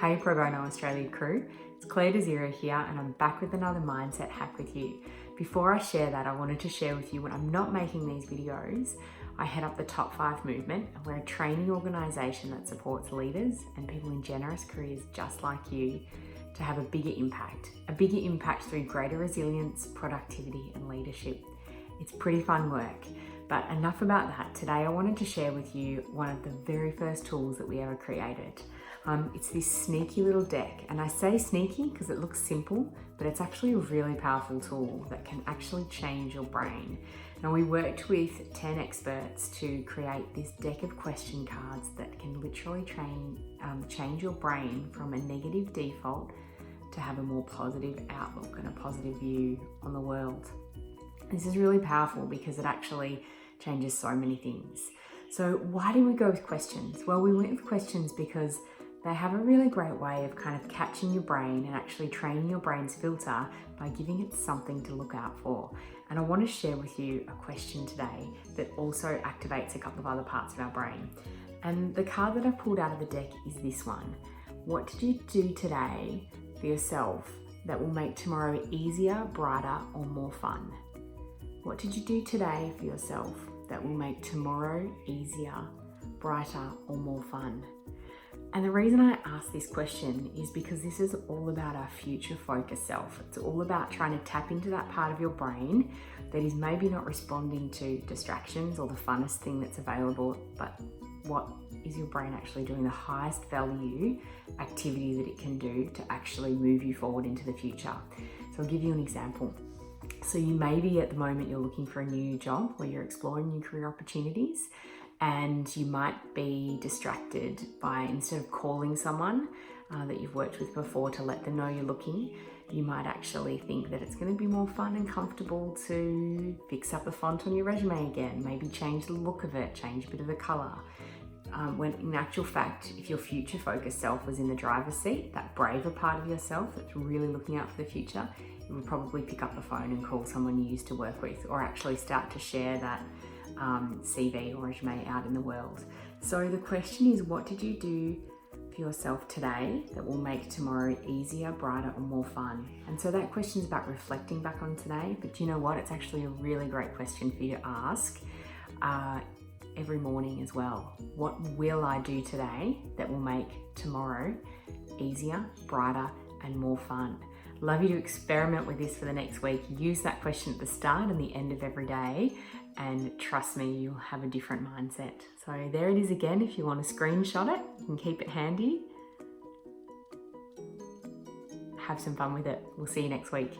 Hey Pro Bono Australia crew, it's Claire Desira here and I'm back with another mindset hack with you. Before I share that, I wanted to share with you when I'm not making these videos, I head up the Top 5 movement and we're a training organisation that supports leaders and people in generous careers just like you to have a bigger impact through greater resilience, productivity and leadership. It's pretty fun work. But enough about that. Today I wanted to share with you one of the very first tools that we ever created. It's this sneaky little deck, and I say sneaky because it looks simple, but it's actually a really powerful tool that can actually change your brain. Now, we worked with 10 experts to create this deck of question cards that can literally change your brain from a negative default to have a more positive outlook and a positive view on the world. This is really powerful because it actually changes so many things. So why did we go with questions? Well, we went with questions because they have a really great way of kind of catching your brain and actually training your brain's filter by giving it something to look out for. And I want to share with you a question today that also activates a couple of other parts of our brain. And the card that I pulled out of the deck is this one. What did you do today for yourself that will make tomorrow easier, brighter, or more fun? What did you do today for yourself that will make tomorrow easier, brighter, or more fun? And the reason I ask this question is because this is all about our future focused self. It's all about trying to tap into that part of your brain that is maybe not responding to distractions or the funnest thing that's available, but what is your brain actually doing, the highest value activity that it can do to actually move you forward into the future. So I'll give you an example. So you may be at the moment you're looking for a new job where you're exploring new career opportunities, and you might be distracted by, instead of calling someone that you've worked with before to let them know you're looking, you might actually think that it's going to be more fun and comfortable to fix up the font on your resume again, maybe change the look of it, change a bit of the colour. When in actual fact, if your future focused self was in the driver's seat, that braver part of yourself that's really looking out for the future, you would probably pick up the phone and call someone you used to work with, or actually start to share that CV or resume out in the world. So the question is, what did you do for yourself today that will make tomorrow easier, brighter, or more fun? And so that question is about reflecting back on today, but you know what? It's actually a really great question for you to ask every morning as well. What will I do today that will make tomorrow easier, brighter, and more fun? Love you to experiment with this for the next week. Use that question at the start and the end of every day, and trust me, you'll have a different mindset. So there it is again. If you want to screenshot it, you can keep it handy. Have some fun with it. We'll see you next week.